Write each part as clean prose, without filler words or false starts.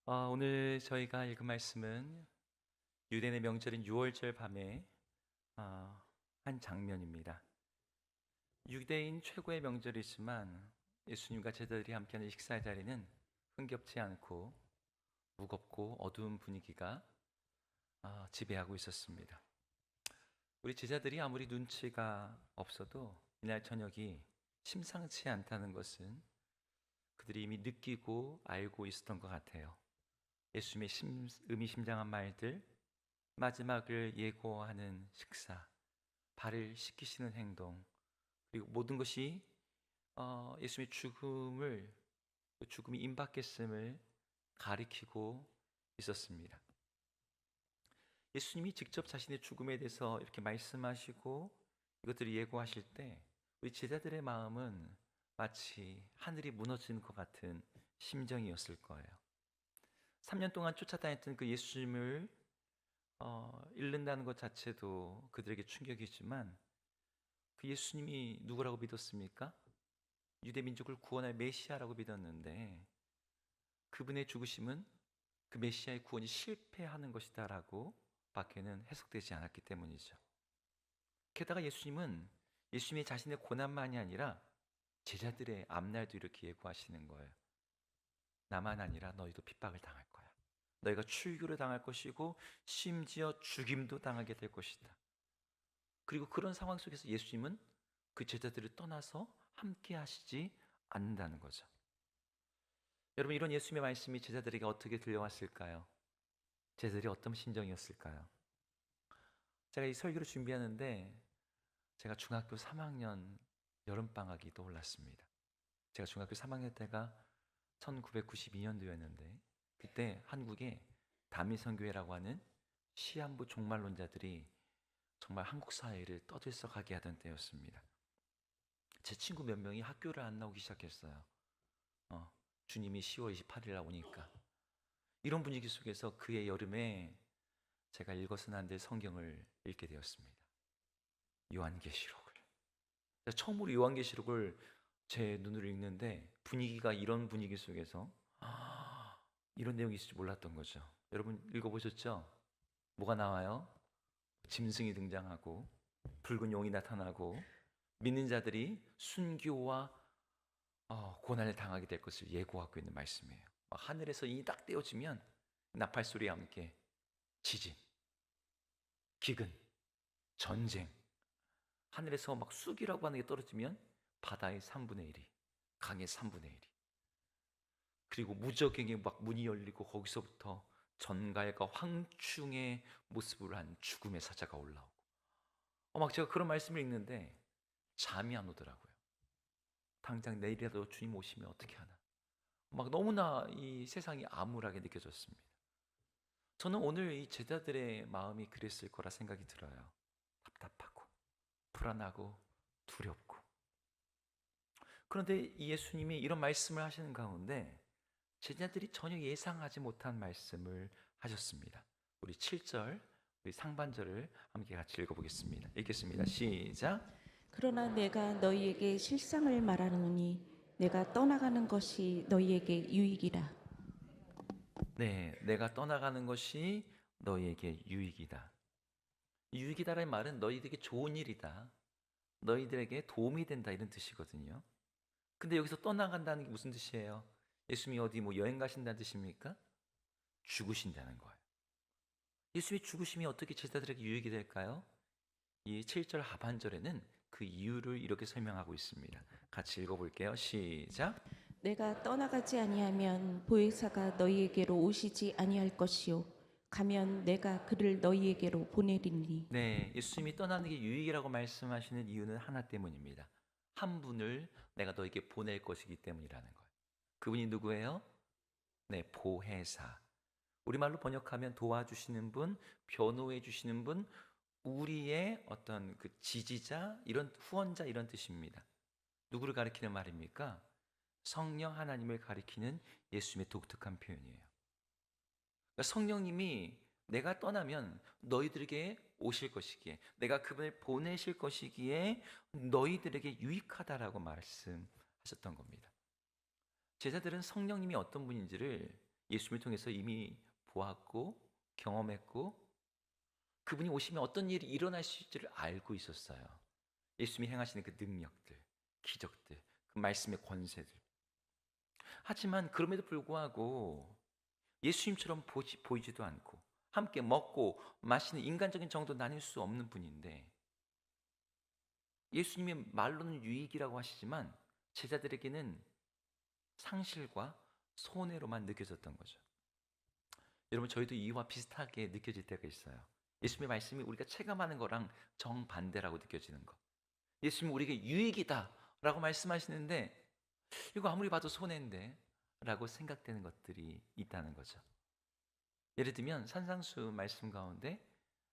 오늘 저희가 읽은 말씀은 유대인의 명절인 유월절 밤에 한 장면입니다. 유대인 최고의 명절이지만 예수님과 제자들이 함께하는 식사 자리는 흥겹지 않고 무겁고 어두운 분위기가 지배하고 있었습니다. 우리 제자들이 아무리 눈치가 없어도 이날 저녁이 심상치 않다는 것은 그들이 이미 느끼고 알고 있었던 것 같아요. 예수님의 의미심장한 말들, 마지막을 예고하는 식사, 발을 씻기시는 행동, 그리고 모든 것이 예수님의 죽음이 임박했음을 가리키고 있었습니다. 예수님이 직접 자신의 죽음에 대해서 이렇게 말씀하시고 이것들을 예고하실 때 우리 제자들의 마음은 마치 하늘이 무너지는 것 같은 심정이었을 거예요. 3년 동안 쫓아다녔던 그 예수님을 잃는다는 것 자체도 그들에게 충격이지만 그 예수님이 누구라고 믿었습니까? 유대 민족을 구원할 메시아라고 믿었는데 그분의 죽으심은 그 메시아의 구원이 실패하는 것이다라고 밖에는 해석되지 않았기 때문이죠. 게다가 예수님의 자신의 고난만이 아니라 제자들의 앞날도 이렇게 예고하시는 거예요. 나만 아니라 너희도 핍박을 당할 거야. 너희가 출교를 당할 것이고 심지어 죽임도 당하게 될 것이다. 그리고 그런 상황 속에서 예수님은 그 제자들을 떠나서 함께 하시지 않는다는 거죠. 여러분, 이런 예수님의 말씀이 제자들에게 어떻게 들려왔을까요? 제자들이 어떤 심정이었을까요? 제가 이 설교를 준비하는데 제가 중학교 3학년 여름방학이 떠올랐습니다. 제가 중학교 3학년 때가 1992년도였는데 그때 한국에 다미선교회라고 하는 시한부 종말론자들이 정말 한국 사회를 떠들썩하게 하던 때였습니다. 제 친구 몇 명이 학교를 안 나오기 시작했어요. 주님이 10월 28일 나오니까. 이런 분위기 속에서 그해 여름에 제가 읽어서는 안 될 성경을 읽게 되었습니다. 요한계시록을. 처음으로 요한계시록을 제 눈으로 읽는데 분위기가 이런 분위기 속에서 이런 내용이 있을 줄 몰랐던 거죠. 여러분 읽어보셨죠? 뭐가 나와요? 짐승이 등장하고 붉은 용이 나타나고 믿는 자들이 순교와 고난을 당하게 될 것을 예고하고 있는 말씀이에요. 하늘에서 인이 딱 떼어지면 나팔 소리와 함께 지진, 기근, 전쟁, 하늘에서 막 쑥이라고 하는 게 떨어지면 바다의 3분의 1이, 강의 3분의 1이, 그리고 무적행에 막 문이 열리고 거기서부터 전갈과 황충의 모습을 한 죽음의 사자가 올라오고 막 제가 그런 말씀을 읽는데 잠이 안 오더라고요. 당장 내일이라도 주님 오시면 어떻게 하나. 막 너무나 이 세상이 암울하게 느껴졌습니다. 저는 오늘 이 제자들의 마음이 그랬을 거라 생각이 들어요. 답답하고 불안하고 두렵고. 그런데 이 예수님이 이런 말씀을 하시는 가운데 제자들이 전혀 예상하지 못한 말씀을 하셨습니다. 우리 7절, 우리 상반절을 함께 같이 읽어보겠습니다. 읽겠습니다. 시작. 그러나 내가 너희에게 실상을 말하노니 내가 떠나가는 것이 너희에게 유익이라. 네, 내가 떠나가는 것이 너희에게 유익이다. 유익이다라는 말은 너희들에게 좋은 일이다. 너희들에게 도움이 된다 이런 뜻이거든요. 근데 여기서 떠나간다는 게 무슨 뜻이에요? 예수님이 어디 뭐 여행 가신다는 뜻입니까? 죽으신다는 거예요. 예수님의 죽으심이 어떻게 제자들에게 유익이 될까요? 이 7절 하반절에는 그 이유를 이렇게 설명하고 있습니다. 같이 읽어볼게요. 시작. 내가 떠나가지 아니하면 보혜사가 너희에게로 오시지 아니할 것이요 가면 내가 그를 너희에게로 보내리니. 네, 예수님이 떠나는 게 유익이라고 말씀하시는 이유는 하나 때문입니다. 한 분을 내가 너에게 보낼 것이기 때문이라는 거예요. 그분이 누구예요? 네, 보혜사. 우리말로 번역하면 도와주시는 분, 변호해 주시는 분, 우리의 어떤 그 지지자, 이런 후원자 이런 뜻입니다. 누구를 가리키는 말입니까? 성령 하나님을 가리키는 예수님의 독특한 표현이에요. 그러니까 성령님이 내가 떠나면 너희들에게 오실 것이기에, 내가 그분을 보내실 것이기에 너희들에게 유익하다라고 말씀하셨던 겁니다. 제자들은 성령님이 어떤 분인지를 예수님을 통해서 이미 보았고 경험했고 그분이 오시면 어떤 일이 일어나실지를 알고 있었어요. 예수님이 행하시는 그 능력들, 기적들, 그 말씀의 권세들. 하지만 그럼에도 불구하고 예수님처럼 보이지도 않고 함께 먹고 마시는 인간적인 정도 나뉠 수 없는 분인데 예수님이 말로는 유익이라고 하시지만 제자들에게는 상실과 손해로만 느껴졌던 거죠. 여러분 저희도 이와 비슷하게 느껴질 때가 있어요. 예수님의 말씀이 우리가 체감하는 거랑 정반대라고 느껴지는 것. 예수님이 우리에게 유익이다라고 말씀하시는데 이거 아무리 봐도 손해인데 라고 생각되는 것들이 있다는 거죠. 예를 들면 산상수 말씀 가운데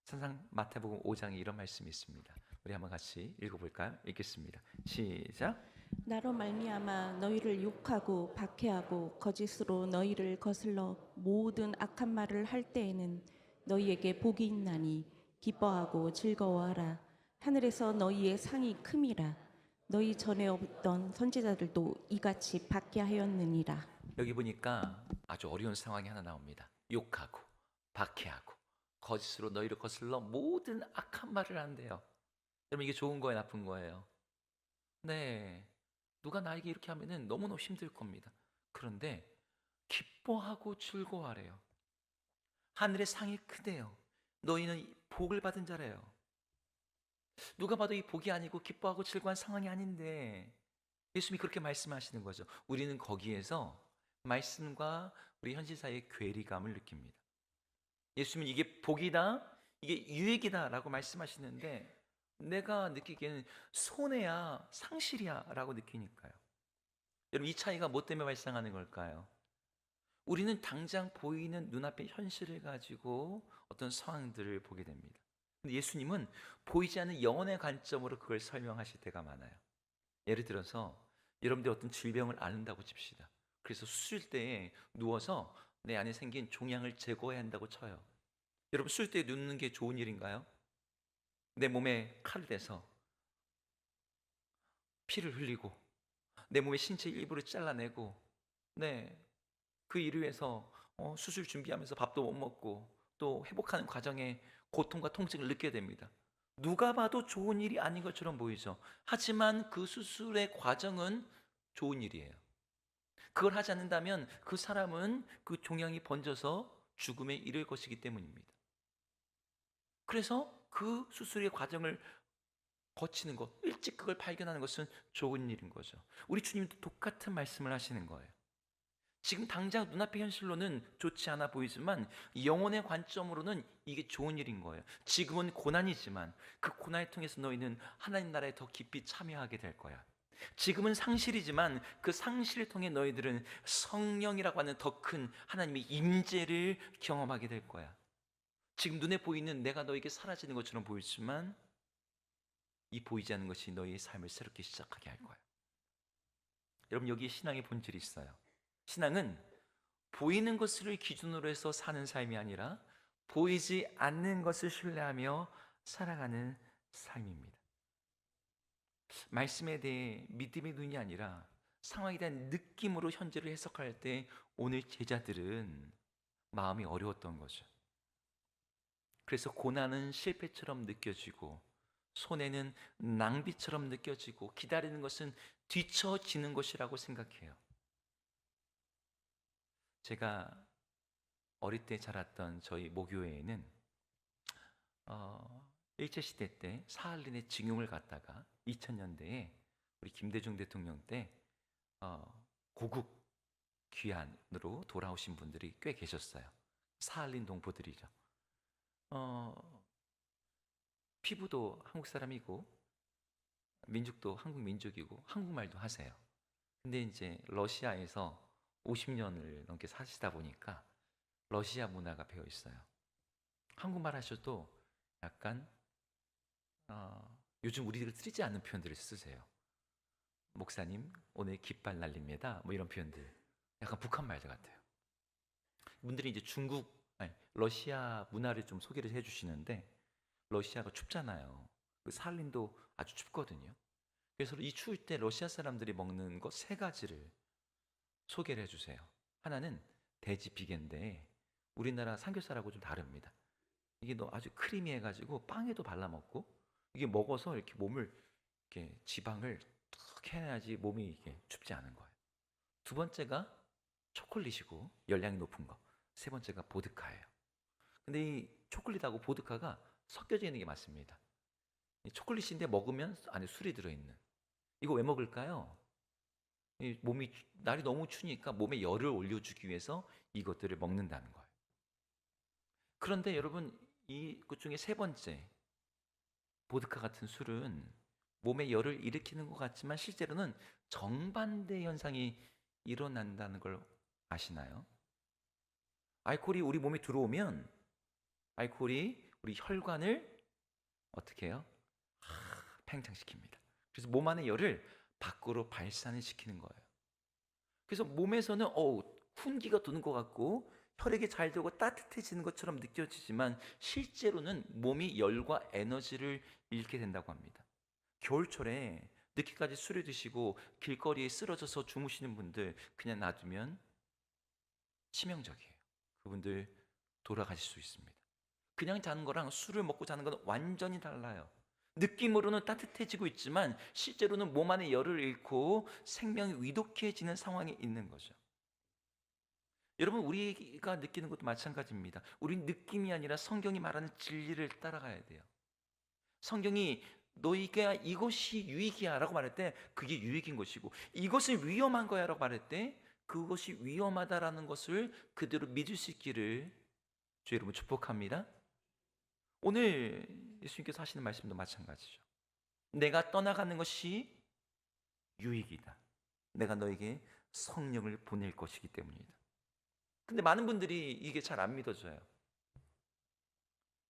산상 마태복음 5장에 이런 말씀이 있습니다. 우리 한번 같이 읽어볼까요? 읽겠습니다. 시작. 나로 말미암아 너희를 욕하고 박해하고 거짓으로 너희를 거슬러 모든 악한 말을 할 때에는 너희에게 복이 있나니 기뻐하고 즐거워하라. 하늘에서 너희의 상이 큼이라. 너희 전에 없던 선지자들도 이같이 박해하였느니라. 여기 보니까 아주 어려운 상황이 하나 나옵니다. 욕하고 박해하고 거짓으로 너희를 거슬러 모든 악한 말을 한대요. 여러분 이게 좋은 거예요, 나쁜 거예요? 네. 누가 나에게 이렇게 하면은 너무너무 힘들 겁니다. 그런데 기뻐하고 즐거워하래요. 하늘의 상이 크대요. 너희는 복을 받은 자래요. 누가 봐도 이 복이 아니고 기뻐하고 즐거운 상황이 아닌데 예수님이 그렇게 말씀하시는 거죠. 우리는 거기에서 말씀과 우리 현실 사이의 괴리감을 느낍니다. 예수님은 이게 복이다, 이게 유익이다라고 말씀하시는데 내가 느끼기에는 손해야, 상실이야 라고 느끼니까요. 여러분 이 차이가 뭐 때문에 발생하는 걸까요? 우리는 당장 보이는 눈앞의 현실을 가지고 어떤 상황들을 보게 됩니다. 근데 예수님은 보이지 않는 영혼의 관점으로 그걸 설명하실 때가 많아요. 예를 들어서 여러분들이 어떤 질병을 앓는다고 칩시다. 그래서 수술대에 누워서 내 안에 생긴 종양을 제거해야 한다고 쳐요. 여러분 수술대에 눕는 게 좋은 일인가요? 내 몸에 칼을 대서 피를 흘리고 내 몸의 신체 일부를 잘라내고 네, 그 일을 위해서 수술 준비하면서 밥도 못 먹고 또 회복하는 과정에 고통과 통증을 느껴야 됩니다. 누가 봐도 좋은 일이 아닌 것처럼 보이죠. 하지만 그 수술의 과정은 좋은 일이에요. 그걸 하지 않는다면 그 사람은 그 종양이 번져서 죽음에 이를 것이기 때문입니다. 그래서 그 수술의 과정을 거치는 것, 일찍 그걸 발견하는 것은 좋은 일인 거죠. 우리 주님도 똑같은 말씀을 하시는 거예요. 지금 당장 눈앞의 현실로는 좋지 않아 보이지만 영혼의 관점으로는 이게 좋은 일인 거예요. 지금은 고난이지만 그 고난을 통해서 너희는 하나님 나라에 더 깊이 참여하게 될 거야. 지금은 상실이지만 그 상실을 통해 너희들은 성령이라고 하는 더 큰 하나님의 임재를 경험하게 될 거야. 지금 눈에 보이는 내가 너에게 사라지는 것처럼 보이지만 이 보이지 않는 것이 너희의 삶을 새롭게 시작하게 할 거야. 여러분 여기에 신앙의 본질이 있어요. 신앙은 보이는 것을 기준으로 해서 사는 삶이 아니라 보이지 않는 것을 신뢰하며 살아가는 삶입니다. 말씀에 대해 믿음의 눈이 아니라 상황에 대한 느낌으로 현재를 해석할 때 오늘 제자들은 마음이 어려웠던 거죠. 그래서 고난은 실패처럼 느껴지고 손해는 낭비처럼 느껴지고 기다리는 것은 뒤처지는 것이라고 생각해요. 제가 어릴 때 자랐던 저희 모교회에는 일제시대 때 사할린의 징용을 갔다가 2000년대에 우리 김대중 대통령 때 고국 귀환으로 돌아오신 분들이 꽤 계셨어요. 사할린 동포들이죠. 피부도 한국 사람이고 민족도 한국 민족이고 한국말도 하세요. 근데 이제 러시아에서 50년을 넘게 사시다 보니까 러시아 문화가 배어 있어요. 한국말 하셔도 약간 요즘 우리들 쓰지 않는 표현들을 쓰세요. 목사님 오늘 깃발 날립니다. 뭐 이런 표현들 약간 북한 말들 같아요. 분들이 이제 러시아 문화를 좀 소개를 해주시는데 러시아가 춥잖아요. 그 살린도 아주 춥거든요. 그래서 이 추울 때 러시아 사람들이 먹는 것 세 가지를 소개를 해주세요. 하나는 돼지 비계인데 우리나라 삼겹살하고 좀 다릅니다. 이게 아주 크리미해가지고 빵에도 발라 먹고 이게 먹어서 이렇게 몸을 이렇게 지방을 툭 해야지 몸이 이게 춥지 않은 거예요. 두 번째가 초콜릿이고 열량이 높은 거. 세 번째가 보드카예요. 근데 이 초콜릿하고 보드카가 섞여져 있는 게 맞습니다. 이 초콜릿인데 먹으면 안에 술이 들어있는. 이거 왜 먹을까요? 이 몸이 날이 너무 추니까 몸에 열을 올려주기 위해서 이것들을 먹는다는 거예요. 그런데 여러분 이것 중에 세 번째 보드카 같은 술은 몸에 열을 일으키는 것 같지만 실제로는 정반대 현상이 일어난다는 걸 아시나요? 알코올이 우리 몸에 들어오면 알코올이 우리 혈관을 어떻게 해요? 팽창시킵니다. 그래서 몸 안의 열을 밖으로 발산을 시키는 거예요. 그래서 몸에서는 훈기가 도는 것 같고 혈액이 잘 되고 따뜻해지는 것처럼 느껴지지만 실제로는 몸이 열과 에너지를 잃게 된다고 합니다. 겨울철에 늦게까지 술을 드시고 길거리에 쓰러져서 주무시는 분들 그냥 놔두면 치명적이에요. 그분들 돌아가실 수 있습니다. 그냥 자는 거랑 술을 먹고 자는 건 완전히 달라요. 느낌으로는 따뜻해지고 있지만 실제로는 몸 안에 열을 잃고 생명이 위독해지는 상황에 있는 거죠. 여러분 우리가 느끼는 것도 마찬가지입니다. 우린 느낌이 아니라 성경이 말하는 진리를 따라가야 돼요. 성경이 너희가 이것이 유익이야 라고 말할 때 그게 유익인 것이고 이것은 위험한 거야 라고 말할 때 그것이 위험하다라는 것을 그대로 믿을 수 있기를 주 여러분 축복합니다. 오늘 예수님께서 하시는 말씀도 마찬가지죠. 내가 떠나가는 것이 유익이다. 내가 너에게 성령을 보낼 것이기 때문이다. 근데 많은 분들이 이게 잘 안 믿어져요.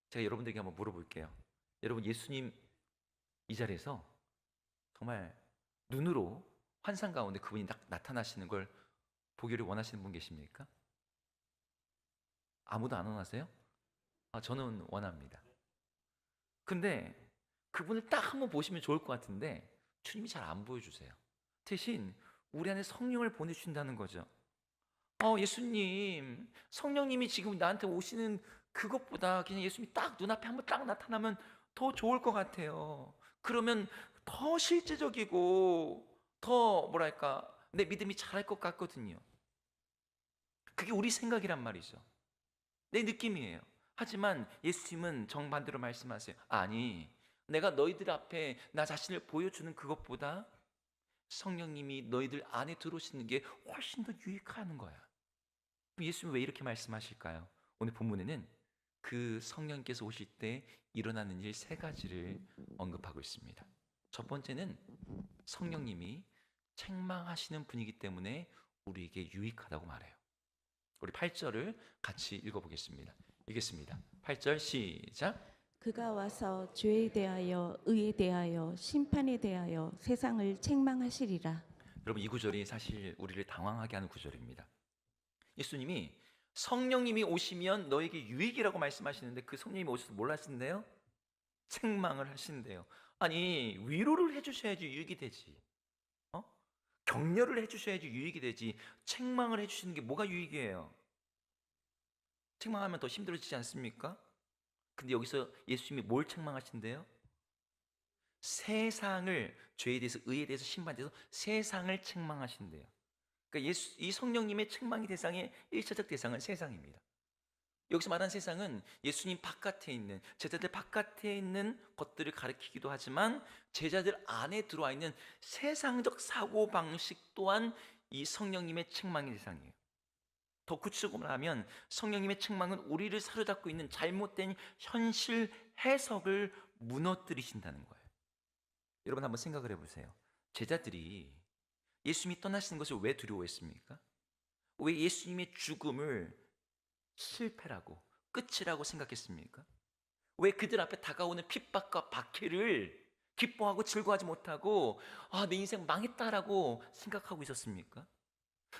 제가 여러분들에게 한번 물어볼게요. 여러분 예수님 이 자리에서 정말 눈으로 환상 가운데 그분이 나타나시는 걸 보기를 원하시는 분 계십니까? 아무도 안 원하세요? 저는 원합니다. 근데 그분을 딱 한번 보시면 좋을 것 같은데 주님이 잘 안 보여주세요. 대신 우리 안에 성령을 보내주신다는 거죠. 예수님, 성령님이 지금 나한테 오시는 그것보다 그냥 예수님이 딱 눈앞에 한번 딱 나타나면 더 좋을 것 같아요. 그러면 더 실제적이고 더 뭐랄까 내 믿음이 자랄 것 같거든요. 그게 우리 생각이란 말이죠. 내 느낌이에요. 하지만 예수님은 정반대로 말씀하세요. 아니, 내가 너희들 앞에 나 자신을 보여주는 그것보다 성령님이 너희들 안에 들어오시는 게 훨씬 더 유익하는 거야. 예수님이 왜 이렇게 말씀하실까요? 오늘 본문에는 그 성령께서 오실 때 일어나는 일 세 가지를 언급하고 있습니다. 첫 번째는 성령님이 책망하시는 분이기 때문에 우리에게 유익하다고 말해요. 우리 8절을 같이 읽어보겠습니다. 읽겠습니다. 8절 시작. 그가 와서 죄에 대하여 의에 대하여 심판에 대하여 세상을 책망하시리라. 여러분 이 구절이 사실 우리를 당황하게 하는 구절입니다. 예수님이 성령님이 오시면 너에게 유익이라고 말씀하시는데 그 성령님이 오셔서 뭘 하신대요? 책망을 하신대요. 아니 위로를 해주셔야지 유익이 되지. 격려를 해주셔야지 유익이 되지. 책망을 해주시는 게 뭐가 유익이에요? 책망하면 더 힘들어지지 않습니까? 근데 여기서 예수님이 뭘 책망하신대요? 세상을, 죄에 대해서 의에 대해서 심판에 대해서 세상을 책망하신대요. 그러니까 이 성령님의 책망의 대상의 1차적 대상은 세상입니다. 여기서 말하는 세상은 예수님 바깥에 있는 제자들 바깥에 있는 것들을 가리키기도 하지만 제자들 안에 들어와 있는 세상적 사고방식 또한 이 성령님의 책망의 대상이에요. 더 구체적으로 하면 성령님의 책망은 우리를 사로잡고 있는 잘못된 현실 해석을 무너뜨리신다는 거예요. 여러분 한번 생각을 해보세요. 제자들이 예수님이 떠나시는 것을 왜 두려워했습니까? 왜 예수님의 죽음을 실패라고 끝이라고 생각했습니까? 왜 그들 앞에 다가오는 핍박과 박해를 기뻐하고 즐거워하지 못하고 내 인생 망했다라고 생각하고 있었습니까?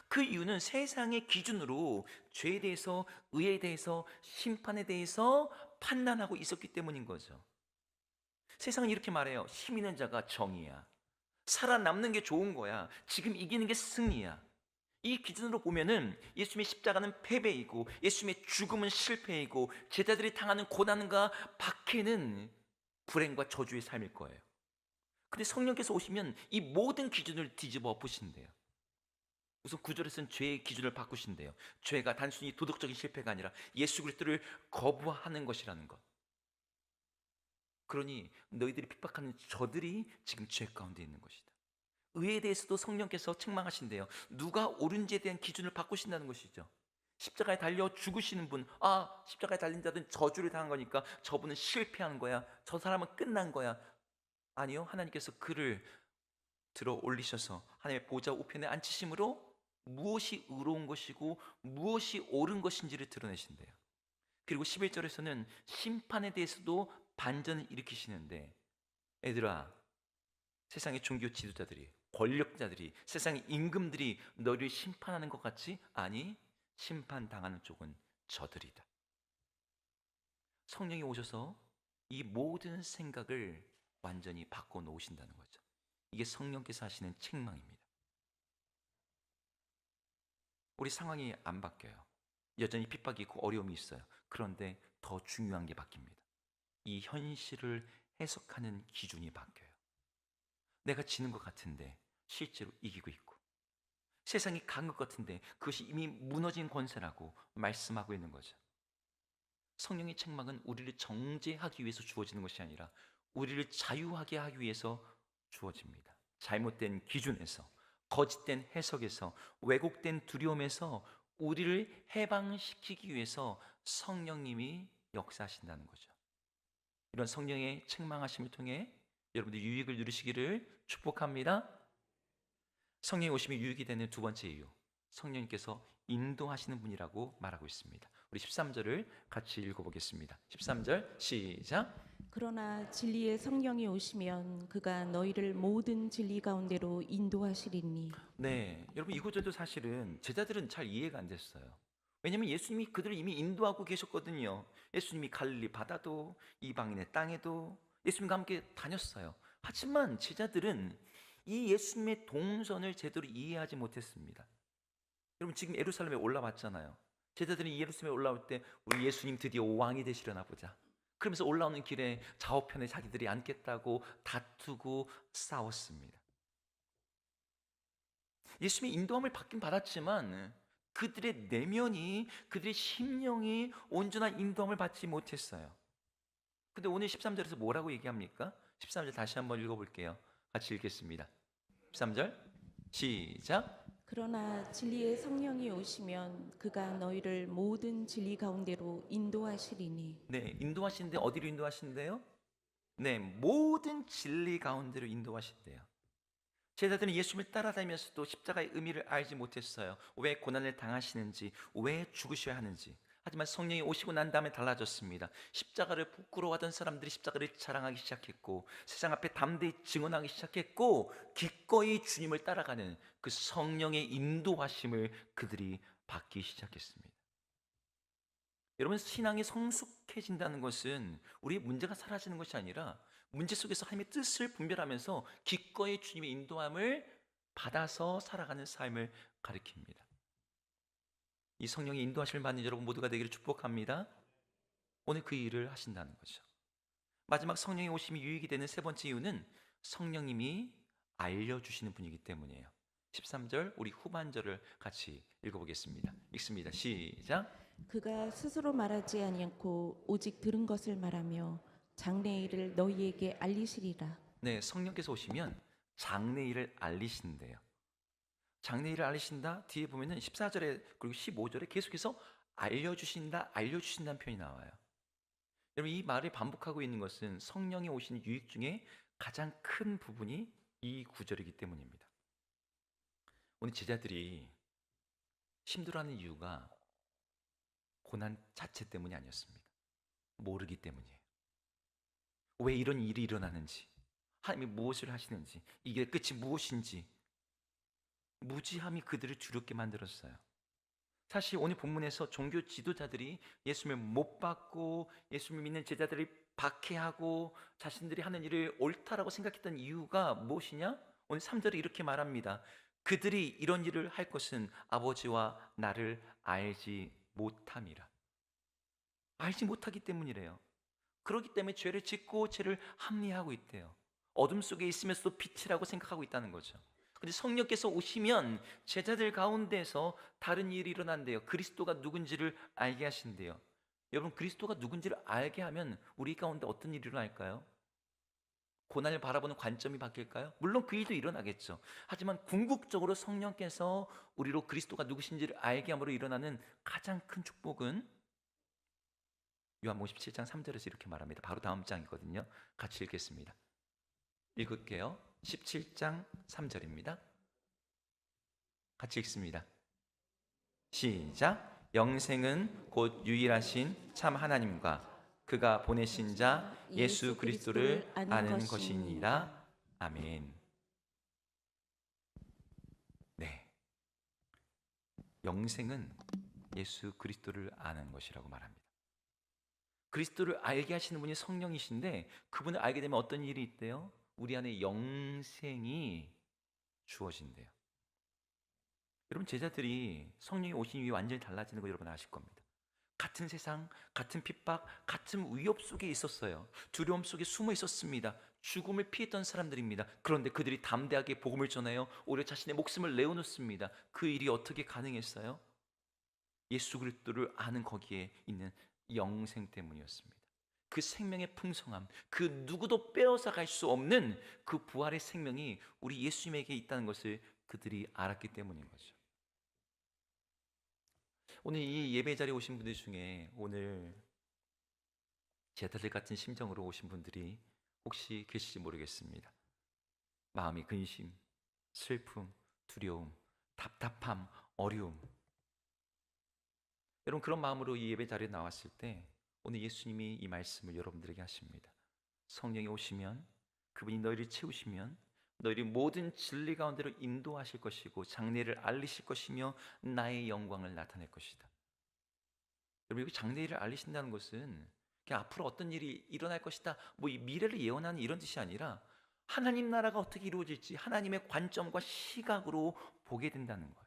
그 이유는 세상의 기준으로 죄에 대해서 의에 대해서 심판에 대해서 판단하고 있었기 때문인 거죠. 세상은 이렇게 말해요. 힘 있는 자가 정의야. 살아남는 게 좋은 거야. 지금 이기는 게 승리야. 이 기준으로 보면은 예수님의 십자가는 패배이고 예수님의 죽음은 실패이고 제자들이 당하는 고난과 박해는 불행과 저주의 삶일 거예요. 근데 성령께서 오시면 이 모든 기준을 뒤집어 엎으신대요. 우선 9절에서는 죄의 기준을 바꾸신대요. 죄가 단순히 도덕적인 실패가 아니라 예수 그리스도를 거부하는 것이라는 것. 그러니 너희들이 핍박하는 저들이 지금 죄 가운데 있는 것이다. 의에 대해서도 성령께서 책망하신대요. 누가 옳은지에 대한 기준을 바꾸신다는 것이죠. 십자가에 달려 죽으시는 분, 십자가에 달린 자들은 저주를 당한 거니까 저분은 실패한 거야. 저 사람은 끝난 거야. 아니요, 하나님께서 그를 들어 올리셔서 하나님의 보좌 우편에 앉히심으로 무엇이 의로운 것이고 무엇이 옳은 것인지를 드러내신대요. 그리고 11절에서는 심판에 대해서도 반전을 일으키시는데, 얘들아, 세상의 종교 지도자들이, 권력자들이, 세상의 임금들이 너를 심판하는 것 같지? 아니, 심판당하는 쪽은 저들이다. 성령이 오셔서 이 모든 생각을 완전히 바꿔놓으신다는 거죠. 이게 성령께서 하시는 책망입니다. 우리 상황이 안 바뀌어요. 여전히 핍박이 있고 어려움이 있어요. 그런데 더 중요한 게 바뀝니다. 이 현실을 해석하는 기준이 바뀌어요. 내가 지는 것 같은데 실제로 이기고 있고, 세상이 간 것 같은데 그것이 이미 무너진 권세라고 말씀하고 있는 거죠. 성령의 책망은 우리를 정죄하기 위해서 주어지는 것이 아니라 우리를 자유하게 하기 위해서 주어집니다. 잘못된 기준에서, 거짓된 해석에서, 왜곡된 두려움에서 우리를 해방시키기 위해서 성령님이 역사하신다는 거죠. 이런 성령의 책망하심을 통해 여러분들 유익을 누리시기를 축복합니다. 성령이 오심이 유익이 되는 두 번째 이유, 성령님께서 인도하시는 분이라고 말하고 있습니다. 우리 13절을 같이 읽어보겠습니다. 13절 시작. 그러나 진리의 성령이 오시면 그가 너희를 모든 진리 가운데로 인도하시리니. 네, 여러분, 이 구절도 사실은 제자들은 잘 이해가 안 됐어요. 왜냐하면 예수님이 그들을 이미 인도하고 계셨거든요. 예수님이 갈릴리 바다도 이방인의 땅에도 예수님과 함께 다녔어요. 하지만 제자들은 이 예수님의 동선을 제대로 이해하지 못했습니다. 여러분, 지금 예루살렘에 올라왔잖아요. 제자들이 예루살렘에 올라올 때 우리 예수님 드디어 왕이 되시려나 보자, 그러면서 올라오는 길에 좌우편에 자기들이 앉겠다고 다투고 싸웠습니다. 예수님의 인도함을 받긴 받았지만 그들의 내면이, 그들의 심령이 온전한 인도함을 받지 못했어요. 근데 오늘 13절에서 뭐라고 얘기합니까? 13절 다시 한번 읽어볼게요. 같이 읽겠습니다. 13절 시작. 그러나 진리의 성령이 오시면 그가 너희를 모든 진리 가운데로 인도하시리니. 네, 인도하시는데 어디로 인도하신대요? 네, 모든 진리 가운데로 인도하신대요. 제자들은 예수님을 따라다니면서도 십자가의 의미를 알지 못했어요. 왜 고난을 당하시는지, 왜 죽으셔야 하는지. 하지만 성령이 오시고 난 다음에 달라졌습니다. 십자가를 부끄러워하던 사람들이 십자가를 자랑하기 시작했고, 세상 앞에 담대히 증언하기 시작했고, 기꺼이 주님을 따라가는 그 성령의 인도하심을 그들이 받기 시작했습니다. 여러분, 신앙이 성숙해진다는 것은 우리의 문제가 사라지는 것이 아니라 문제 속에서 하나님의 뜻을 분별하면서 기꺼이 주님의 인도함을 받아서 살아가는 삶을 가리킵니다. 이 성령의 인도하심을 받는 여러분 모두가 되기를 축복합니다. 오늘 그 일을 하신다는 거죠. 마지막 성령의 오심이 유익이 되는 세 번째 이유는 성령님이 알려주시는 분이기 때문이에요. 13절 우리 후반절을 같이 읽어보겠습니다. 읽습니다. 시작. 그가 스스로 말하지 아니하고 오직 들은 것을 말하며 장래일을 너희에게 알리시리라. 네, 성령께서 오시면 장래일을 알리신대요. 장래일을 알리신다 뒤에 보면은 14절에 그리고 15절에 계속해서 알려주신다는 표현이 나와요. 여러분, 이 말을 반복하고 있는 것은 성령이 오신 유익 중에 가장 큰 부분이 이 구절이기 때문입니다. 오늘 제자들이 힘들어하는 이유가 고난 자체 때문이 아니었습니다. 모르기 때문이에요. 왜 이런 일이 일어나는지, 하나님이 무엇을 하시는지, 이게 끝이 무엇인지 무지함이 그들을 두렵게 만들었어요. 사실 오늘 본문에서 종교 지도자들이 예수님을 못 받고 예수님을 믿는 제자들이 박해하고 자신들이 하는 일을 옳다라고 생각했던 이유가 무엇이냐? 오늘 3절에 이렇게 말합니다. 그들이 이런 일을 할 것은 아버지와 나를 알지 못함이라. 알지 못하기 때문이래요. 그렇기 때문에 죄를 짓고 죄를 합리화하고 있대요. 어둠 속에 있으면서도 빛이라고 생각하고 있다는 거죠. 근데 성령께서 오시면 제자들 가운데서 다른 일이 일어난대요. 그리스도가 누군지를 알게 하신대요. 여러분, 그리스도가 누군지를 알게 하면 우리 가운데 어떤 일이 일어날까요? 고난을 바라보는 관점이 바뀔까요? 물론 그 일도 일어나겠죠. 하지만 궁극적으로 성령께서 우리로 그리스도가 누구신지를 알게 함으로 일어나는 가장 큰 축복은 요한복음 17장 3절에서 이렇게 말합니다. 바로 다음 장이거든요. 같이 읽겠습니다. 읽을게요. 17장 3절입니다. 같이 읽습니다. 시작. 영생은 곧 유일하신 참 하나님과 그가 보내신 자 예수 그리스도를 아는 것이니라. 아멘. 네. 영생은 예수 그리스도를 아는 것이라고 말합니다. 그리스도를 알게 하시는 분이 성령이신데 그분을 알게 되면 어떤 일이 있대요? 우리 안에 영생이 주어진대요. 여러분, 제자들이 성령이 오신 이후에 완전히 달라지는 거 여러분 아실 겁니다. 같은 세상, 같은 핍박, 같은 위협 속에 있었어요. 두려움 속에 숨어 있었습니다. 죽음을 피했던 사람들입니다. 그런데 그들이 담대하게 복음을 전하여 오히려 자신의 목숨을 내어놓습니다. 그 일이 어떻게 가능했어요? 예수 그리스도를 아는 거기에 있는 영생 때문이었습니다. 그 생명의 풍성함, 그 누구도 빼앗아 갈 수 없는 그 부활의 생명이 우리 예수님에게 있다는 것을 그들이 알았기 때문인 거죠. 오늘 이 예배 자리에 오신 분들 중에 오늘 제자들 같은 심정으로 오신 분들이 혹시 계실지 모르겠습니다. 마음이 근심, 슬픔, 두려움, 답답함, 어려움. 여러분, 그런 마음으로 이 예배 자리에 나왔을 때 오늘 예수님이 이 말씀을 여러분들에게 하십니다. 성령이 오시면, 그분이 너희를 채우시면 너희를 모든 진리 가운데로 인도하실 것이고 장래를 알리실 것이며 나의 영광을 나타낼 것이다. 여러분, 이 장래를 알리신다는 것은 그냥 앞으로 어떤 일이 일어날 것이다, 뭐 이 미래를 예언하는 이런 뜻이 아니라 하나님 나라가 어떻게 이루어질지 하나님의 관점과 시각으로 보게 된다는 거예요.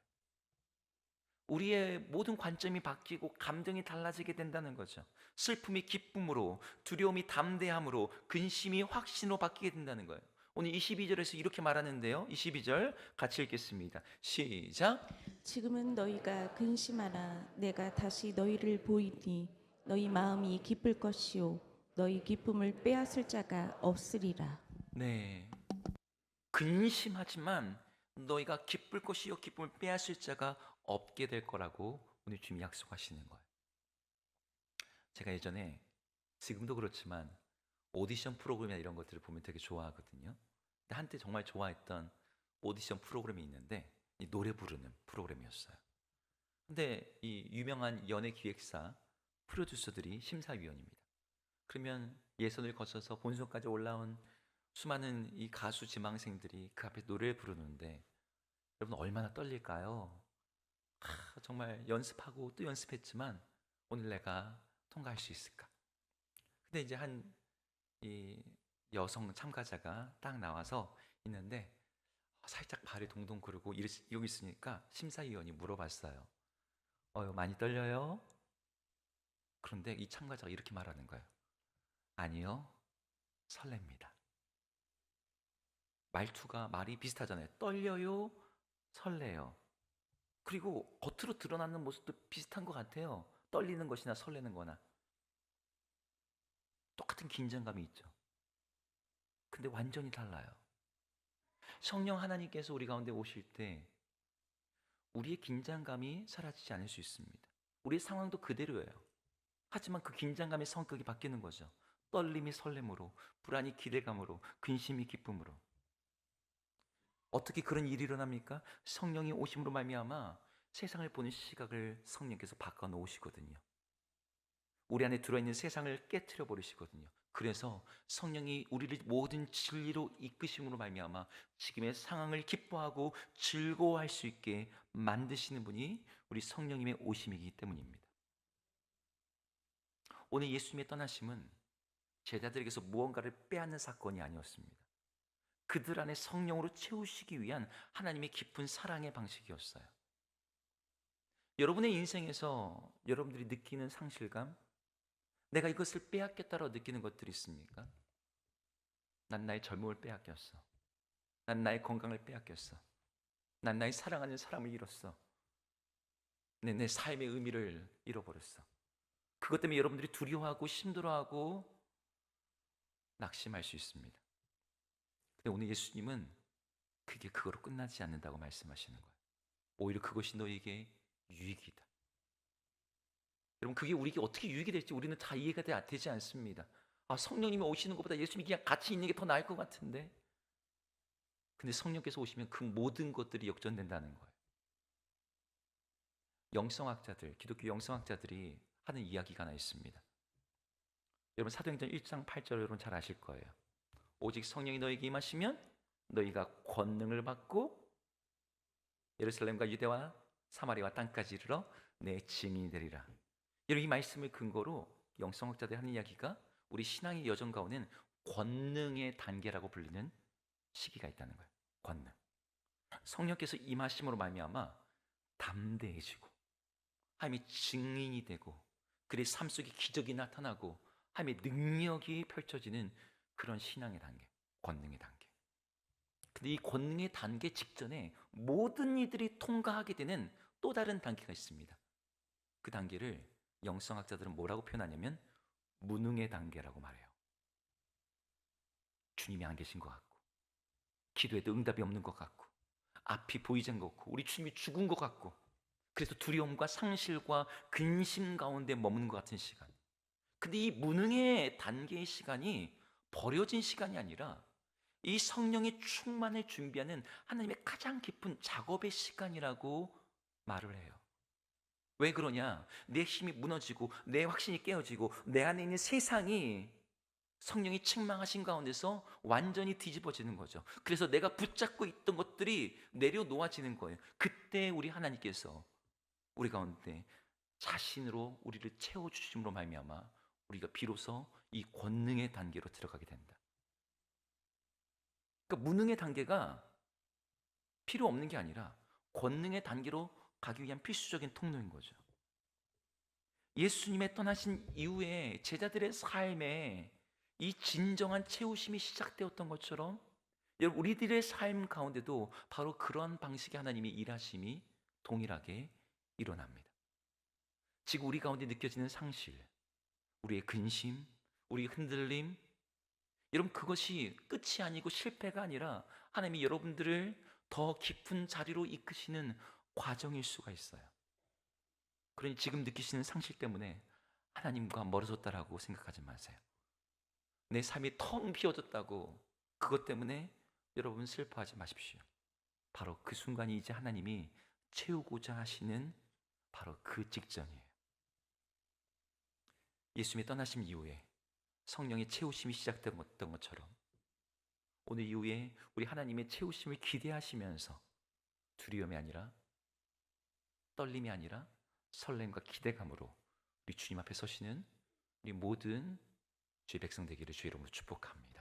우리의 모든 관점이 바뀌고 감정이 달라지게 된다는 거죠. 슬픔이 기쁨으로, 두려움이 담대함으로, 근심이 확신으로 바뀌게 된다는 거예요. 오늘 22절에서 이렇게 말하는데요. 22절 같이 읽겠습니다. 시작. 지금은 너희가 근심하라. 내가 다시 너희를 보이니 너희 마음이 기쁠 것이요 너희 기쁨을 빼앗을 자가 없으리라. 네. 근심하지만 너희가 기쁠 것이요 기쁨을 빼앗을 자가 없게 될 거라고 오늘 주님이 약속하시는 거예요. 제가 예전에, 지금도 그렇지만 오디션 프로그램이나 이런 것들을 보면 되게 좋아하거든요. 근데 한때 정말 좋아했던 오디션 프로그램이 있는데 이 노래 부르는 프로그램이었어요. 근데 이 유명한 연예 기획사 프로듀서들이 심사위원입니다. 그러면 예선을 거쳐서 본선까지 올라온 수많은 이 가수 지망생들이 그 앞에 노래를 부르는데 여러분 얼마나 떨릴까요? 정말 연습하고 또 연습했지만 오늘 내가 통과할 수 있을까? 근데 이제 한 이 여성 참가자가 딱 나와서 있는데 살짝 발이 동동 구르고 여기 있으니까 심사위원이 물어봤어요. 많이 떨려요? 그런데 이 참가자가 이렇게 말하는 거예요. 아니요, 설렙니다. 말이 비슷하잖아요. 떨려요, 설레요. 그리고 겉으로 드러나는 모습도 비슷한 것 같아요. 떨리는 것이나 설레는 거나 똑같은 긴장감이 있죠. 근데 완전히 달라요. 성령 하나님께서 우리 가운데 오실 때 우리의 긴장감이 사라지지 않을 수 있습니다. 우리의 상황도 그대로예요. 하지만 그 긴장감의 성격이 바뀌는 거죠. 떨림이 설렘으로, 불안이 기대감으로, 근심이 기쁨으로. 어떻게 그런 일이 일어납니까? 성령이 오심으로 말미암아 세상을 보는 시각을 성령께서 바꿔 놓으시거든요. 우리 안에 들어있는 세상을 깨트려 버리시거든요. 그래서 성령이 우리를 모든 진리로 이끄심으로 말미암아 지금의 상황을 기뻐하고 즐거워할 수 있게 만드시는 분이 우리 성령님의 오심이기 때문입니다. 오늘 예수님의 떠나심은 제자들에게서 무언가를 빼앗는 사건이 아니었습니다. 그들 안에 성령으로 채우시기 위한 하나님의 깊은 사랑의 방식이었어요. 여러분의 인생에서 여러분들이 느끼는 상실감, 내가 이것을 빼앗겼다고 느끼는 것들이 있습니까? 난 나의 젊음을 빼앗겼어. 난 나의 건강을 빼앗겼어. 난 나의 사랑하는 사람을 잃었어. 내 삶의 의미를 잃어버렸어. 그것 때문에 여러분들이 두려워하고 힘들어하고 낙심할 수 있습니다. 근데 오늘 예수님은 그게 그거로 끝나지 않는다고 말씀하시는 거예요. 오히려 그것이 너에게 유익이다. 여러분, 그게 우리에게 어떻게 유익이 될지 우리는 다 이해가 되지 않습니다. 아, 성령님이 오시는 것보다 예수님이 그냥 같이 있는 게 더 나을 것 같은데. 근데 성령께서 오시면 그 모든 것들이 역전된다는 거예요. 영성학자들, 기독교 영성학자들이 하는 이야기가 하나 있습니다. 여러분, 사도행전 1장 8절 여러분 잘 아실 거예요. 오직 성령이 너에게 임하시면 너희가 권능을 받고 예루살렘과 유대와 사마리아와 땅까지 이르러 내 증인이 되리라. 여러분, 이 말씀을 근거로 영성학자들이 하는 이야기가 우리 신앙의 여정 가운데는 권능의 단계라고 불리는 시기가 있다는 거예요. 권능. 성령께서 임하심으로 말미암아 담대해지고 하나님의 증인이 되고 그의 삶 속에 기적이 나타나고 하나님의 능력이 펼쳐지는 그런 신앙의 단계, 권능의 단계. 근데 이 권능의 단계 직전에 모든 이들이 통과하게 되는 또 다른 단계가 있습니다. 그 단계를 영성학자들은 뭐라고 표현하냐면 무능의 단계라고 말해요. 주님이 안 계신 것 같고 기도에도 응답이 없는 것 같고 앞이 보이지 않는 것 같고 우리 주님이 죽은 것 같고 그래서 두려움과 상실과 근심 가운데 머무는 것 같은 시간. 근데 이 무능의 단계의 시간이 버려진 시간이 아니라 이 성령의 충만을 준비하는 하나님의 가장 깊은 작업의 시간이라고 말을 해요. 왜 그러냐? 내 힘이 무너지고 내 확신이 깨어지고 내 안에 있는 세상이 성령이 책망하신 가운데서 완전히 뒤집어지는 거죠. 그래서 내가 붙잡고 있던 것들이 내려놓아지는 거예요. 그때 우리 하나님께서 우리 가운데 자신으로 우리를 채워주심으로 말미암아 우리가 비로소 이 권능의 단계로 들어가게 된다. 그러니까 무능의 단계가 필요 없는 게 아니라 권능의 단계로 가기 위한 필수적인 통로인 거죠. 예수님의 떠나신 이후에 제자들의 삶에 이 진정한 채우심이 시작되었던 것처럼 여러분 우리들의 삶 가운데도 바로 그러한 방식의 하나님의 일하심이 동일하게 일어납니다. 지금 우리 가운데 느껴지는 상실, 우리의 근심, 우리의 흔들림, 여러분 그것이 끝이 아니고 실패가 아니라 하나님이 여러분들을 더 깊은 자리로 이끄시는 과정일 수가 있어요. 그러니 지금 느끼시는 상실 때문에 하나님과 멀어졌다라고 생각하지 마세요. 내 삶이 텅 비어졌다고 그것 때문에 여러분 슬퍼하지 마십시오. 바로 그 순간이 이제 하나님이 채우고자 하시는 바로 그 직전이에요. 예수님이 떠나심 이후에 성령의 채우심이 시작됐던 것처럼 오늘 이후에 우리 하나님의 채우심을 기대하시면서 두려움이 아니라 떨림이 아니라 설렘과 기대감으로 우리 주님 앞에 서시는 우리 모든 주의 백성 되기를 주의 이름으로 축복합니다.